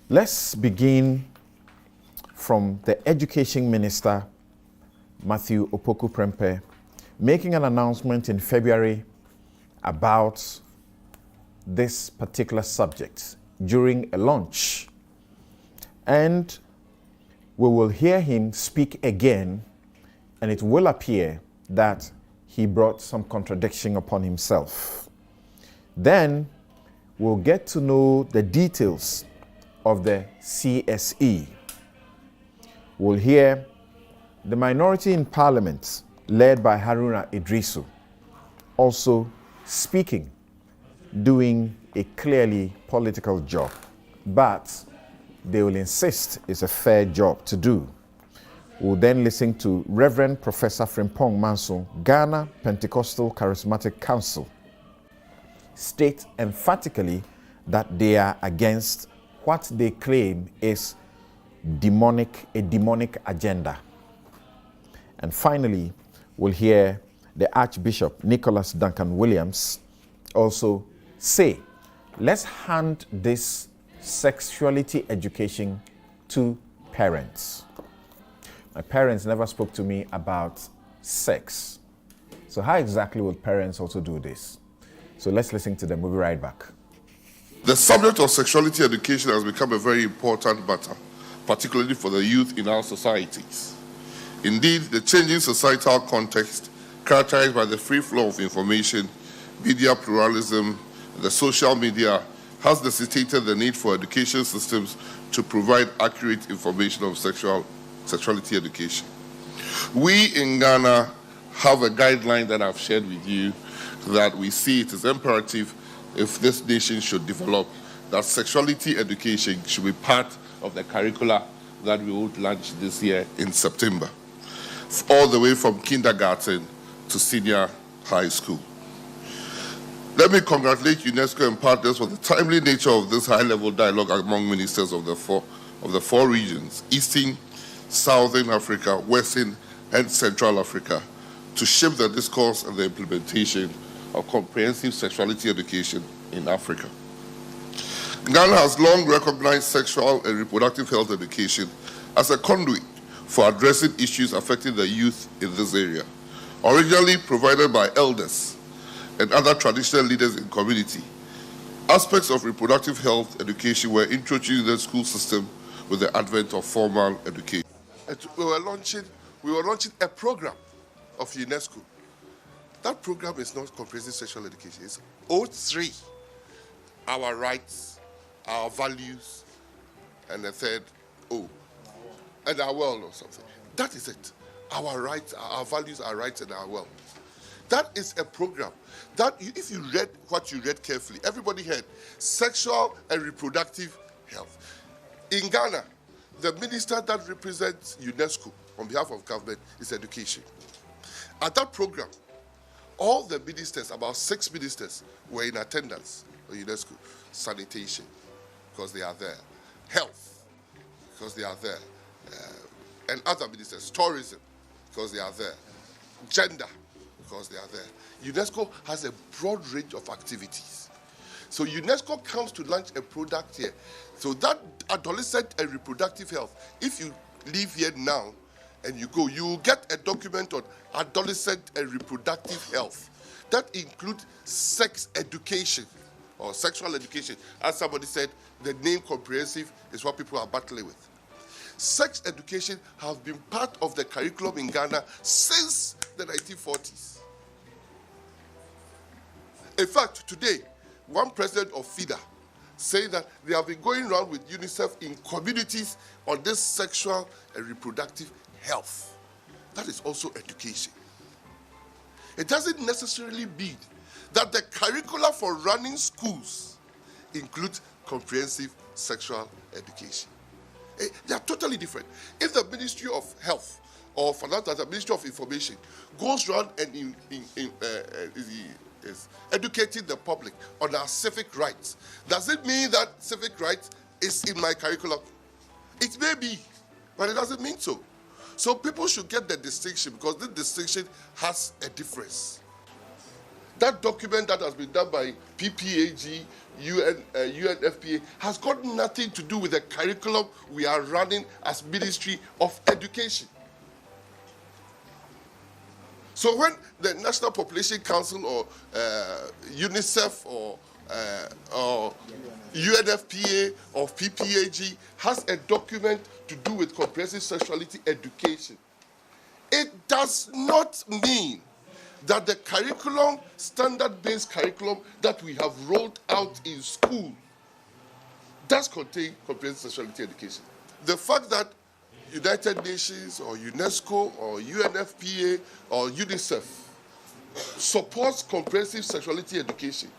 Let's begin from the Education Minister, Matthew Opoku Prempeh, making an announcement in February about this particular subject during a launch. And we will hear him speak again, and it will appear that he brought some contradiction upon himself. Then we'll get to know the details of the CSE. We'll hear the minority in Parliament, led by Haruna Idrisu, also speaking, doing a clearly political job, but they will insist it's a fair job to do. We'll then listen to Reverend Professor Frimpong Manso, Ghana Pentecostal Charismatic Council, state emphatically that they are against what they claim is a demonic agenda. And finally, we'll hear the Archbishop Nicholas Duncan Williams also say, let's hand this sexuality education to parents. My parents never spoke to me about sex. So how exactly will parents also do this? So let's listen to them. We'll be right back. The subject of sexuality education has become a very important matter, particularly for the youth in our societies. Indeed, the changing societal context, characterized by the free flow of information, media pluralism, and the social media, has necessitated the need for education systems to provide accurate information of sexuality education. We in Ghana have a guideline that I've shared with you that we see it is imperative, if this nation should develop, that sexuality education should be part of the curricula that we would launch this year in September, all the way from kindergarten to senior high school. Let me congratulate UNESCO and partners for the timely nature of this high-level dialogue among ministers of the four regions, Eastern, Southern Africa, Western, and Central Africa, to shape the discourse and the implementation of comprehensive sexuality education in Africa. Ghana has long recognized sexual and reproductive health education as a conduit for addressing issues affecting the youth in this area, originally provided by elders and other traditional leaders in community. Aspects of reproductive health education were introduced in the school system with the advent of formal education. We were launching a program of UNESCO. That program is not comprehensive sexual education. It's O3, our rights, our values, and the third O, and our world or something. That is it. Our rights, our values, our rights, and our world. That is a program that, if you read what you read carefully, everybody heard sexual and reproductive health. In Ghana, the minister that represents UNESCO on behalf of government is education. At that program, all the ministers, about 6 ministers, were in attendance for UNESCO. Sanitation, because they are there. Health, because they are there. And other ministers. Tourism, because they are there. Gender, because they are there. UNESCO has a broad range of activities. So UNESCO comes to launch a product here. So that adolescent and reproductive health, if you live here now and you go, you will get a document on adolescent and reproductive health. That includes sex education or sexual education. As somebody said, the name comprehensive is what people are battling with. Sex education has been part of the curriculum in Ghana since the 1940s. In fact, today, one president of FIDA saying that they have been going around with UNICEF in communities on this sexual and reproductive health. That is also education. It doesn't necessarily mean that the curricula for running schools includes comprehensive sexual education. They are totally different. If the Ministry of Health or for that matter, Ministry of Information goes around and is educating the public on our civic rights, does it mean that civic rights is in my curriculum? It may be, but it doesn't mean so. So people should get the distinction, because this distinction has a difference. That document that has been done by PPAG, UNFPA, has got nothing to do with the curriculum we are running as Ministry of Education. So when the National Population Council or UNICEF or UNFPA or PPAG has a document to do with comprehensive sexuality education, it does not mean that the curriculum, standard-based curriculum that we have rolled out in school does contain comprehensive sexuality education. The fact that United Nations or UNESCO or UNFPA or UNICEF supports comprehensive sexuality education,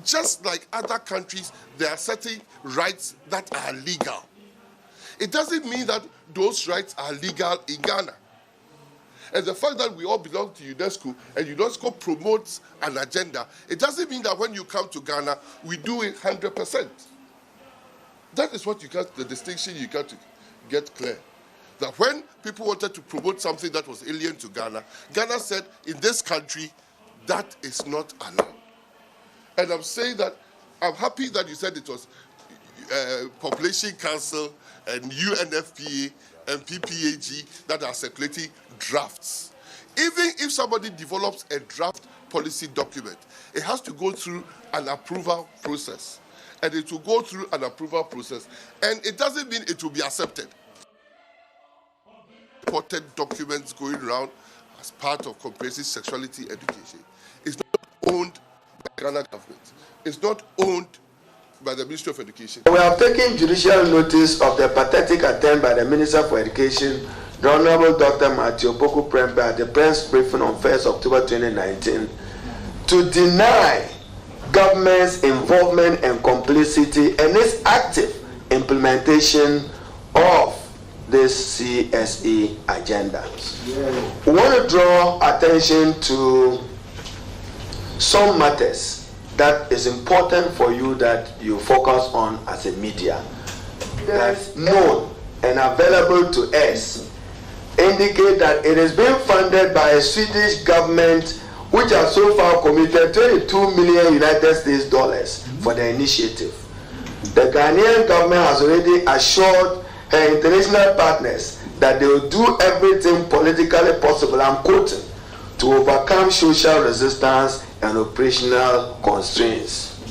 just like other countries, there are certain rights that are legal. It doesn't mean that those rights are legal in Ghana. And the fact that we all belong to UNESCO and UNESCO promotes an agenda, it doesn't mean that when you come to Ghana, we do it 100%. That is what the distinction you got to get clear. That when people wanted to promote something that was alien to Ghana, Ghana said, in this country, that is not allowed. And I'm saying that, I'm happy that you said it was Population Council and UNFPA and PPAG that are circulating drafts. Even if somebody develops a draft policy document, it has to go through an approval process. And it will go through an approval process. And it doesn't mean it will be accepted. Important documents going around as part of comprehensive sexuality education is not owned by the Ghana government. It's not owned by the Ministry of Education. We have taken judicial notice of the pathetic attempt by the Minister for Education, the Honorable Dr. Matthew Opoku Prempeh, at the press briefing on 1st October 2019, to deny government's involvement and complicity in its active implementation of this CSE agenda. We want to draw attention to some matters that is important for you that you focus on as a media. That's known and available to us indicate that it is being funded by a Swedish government which has so far committed 22 million United States dollars for the initiative. The Ghanaian government has already assured her international partners that they will do everything politically possible, I'm quoting, to overcome social resistance and operational constraints.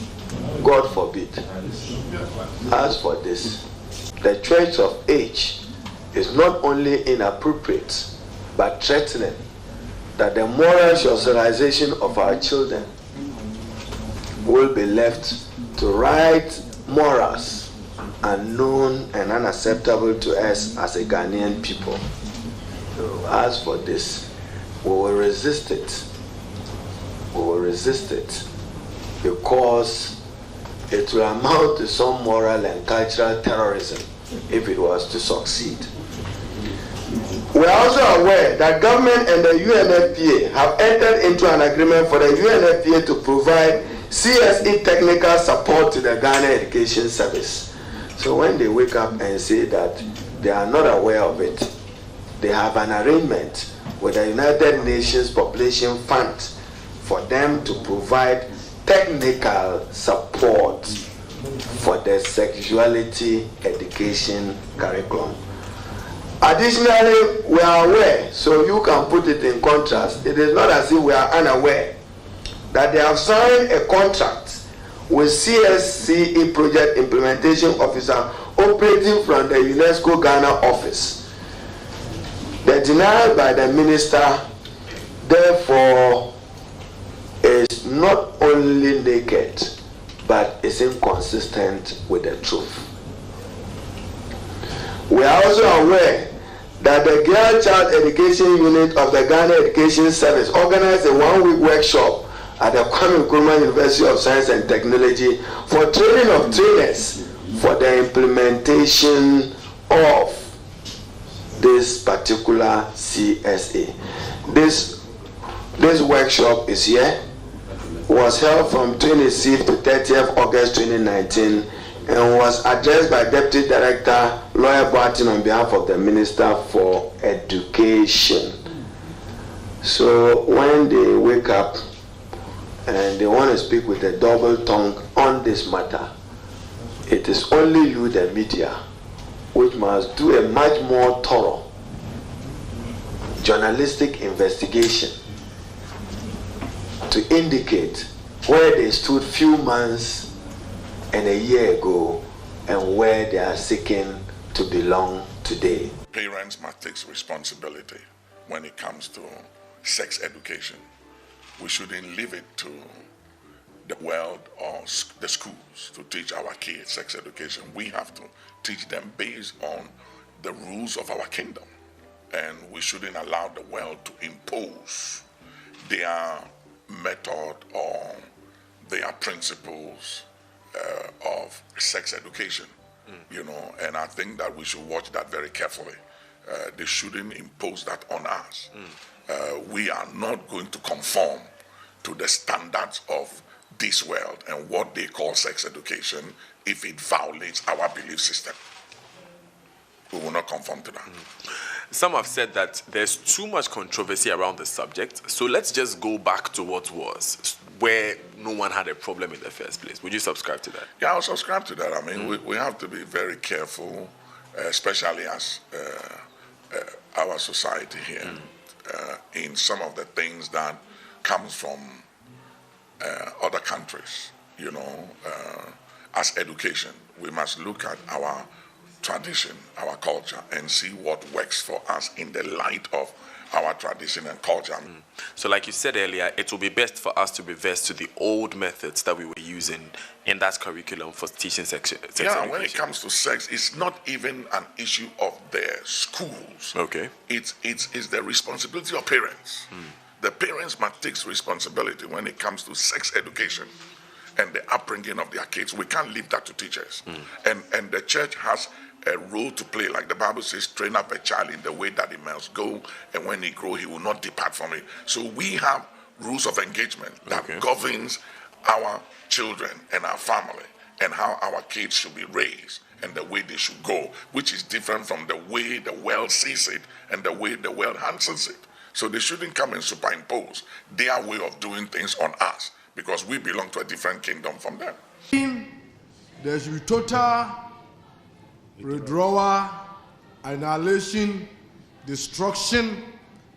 God forbid. As for this, the Church of Age is not only inappropriate but threatening that the moral socialization of our children will be left to right morals unknown and unacceptable to us as a Ghanaian people. As for this, we will resist it. We will resist it because it will amount to some moral and cultural terrorism if it was to succeed. We are also aware that government and the UNFPA have entered into an agreement for the UNFPA to provide CSE technical support to the Ghana Education Service. So when they wake up and say that they are not aware of it, they have an arrangement with the United Nations Population Fund for them to provide technical support for the sexuality education curriculum. Additionally, we are aware, so you can put it in contrast, it is not as if we are unaware that they have signed a contract with CSCE Project Implementation Officer operating from the UNESCO Ghana office. The denial by the minister, therefore, is not only naked, but is inconsistent with the truth. We are also aware that the Girl Child Education Unit of the Ghana Education Service organized a one-week workshop at the Kwame Nkrumah University of Science and Technology for training of trainers for the implementation of this particular CSA. This workshop is here, was held from 26th to 30th August 2019 and was addressed by Deputy Director Lawyer Boatin on behalf of the Minister for Education. So when they wake up and they want to speak with a double tongue on this matter, it is only you, the media, which must do a much more thorough journalistic investigation to indicate where they stood few months and a year ago and where they are seeking to belong today. Parents must take responsibility when it comes to sex education. We shouldn't leave it to the world or the schools to teach our kids sex education. We have to teach them based on the rules of our kingdom. And we shouldn't allow the world to impose their method or their principles of sex education, you know, and I think that we should watch that very carefully. They shouldn't impose that on us. We are not going to conform to the standards of this world and what they call sex education if it violates our belief system. We will not conform to that. Some have said that there's too much controversy around the subject, so let's just go back to what was, where no one had a problem in the first place. Would you subscribe to that? Yeah, I'll subscribe to that. I mean, we have to be very careful, especially as our society here, in some of the things that comes from other countries, you know, as education. We must look at our tradition, our culture, and see what works for us in the light of our tradition and culture. So like you said earlier, it will be best for us to revert to the old methods that we were using in that curriculum for teaching sex education. When it comes to sex, it's not even an issue of the schools. Okay. It's the responsibility of parents. The parents must take responsibility when it comes to sex education and the upbringing of their kids. We can't leave that to teachers. And the church has a role to play. Like the Bible says, train up a child in the way that he must go, and when he grows, he will not depart from it. So we have rules of engagement that governs our children and our family and how our kids should be raised and the way they should go, which is different from the way the world sees it and the way the world handles it. So they shouldn't come and superimpose their way of doing things on us, because we belong to a different kingdom from them. There should be total withdrawal, annihilation, destruction,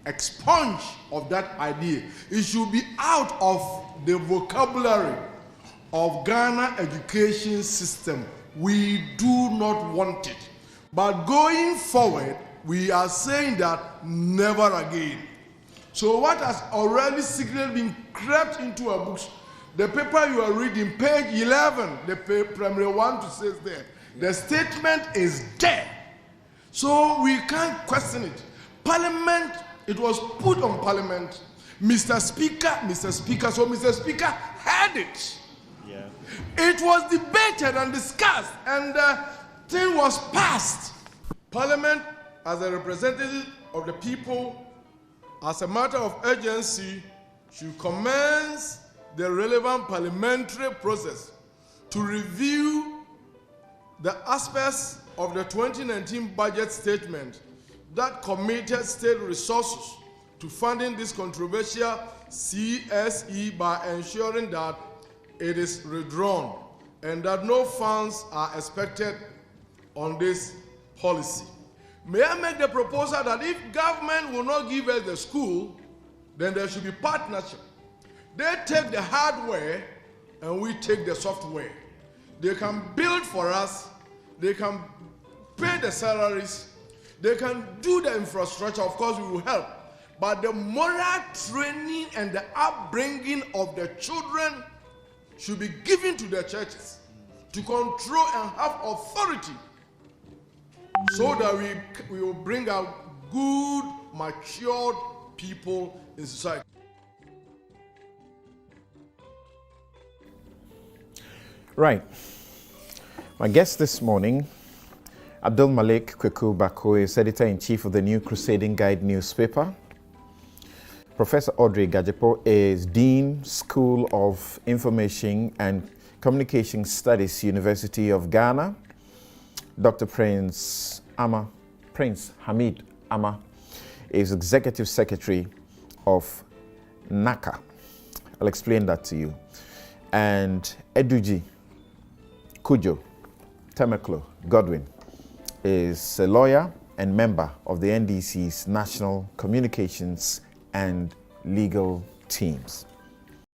expunge of that idea. It should be out of the vocabulary of Ghana education system. We do not want it. But going forward, we are saying that never again. So what has already secretly been crept into our books, the paper you are reading, page 11, the primary 1 to 6 there, the statement is there. So we can't question it. Parliament, it was put on Parliament. Mr. Speaker, so Mr. Speaker had it. Yeah. It was debated and discussed, and the thing was passed. Parliament, as a representative of the people, as a matter of urgency, should commence the relevant parliamentary process to review the aspects of the 2019 budget statement that committed state resources to funding this controversial CSE by ensuring that it is withdrawn and that no funds are expected on this policy. May I make the proposal that if government will not give us the school, then there should be partnership. They take the hardware and we take the software. They can build for us, they can pay the salaries, they can do the infrastructure, of course we will help. But the moral training and the upbringing of the children should be given to the churches to control and have authority, so that we will bring out good, matured people in society. Right. My guest this morning, Abdul Malik Kweku Bako, is editor-in-chief of the New Crusading Guide newspaper. Professor Audrey Gajepo is Dean, School of Information and Communication Studies, University of Ghana. Dr. Prince Hamid Ama is Executive Secretary of NACA. I'll explain that to you. And Eduji Kujo Temeklo Godwin is a lawyer and member of the NDC's National Communications and Legal teams.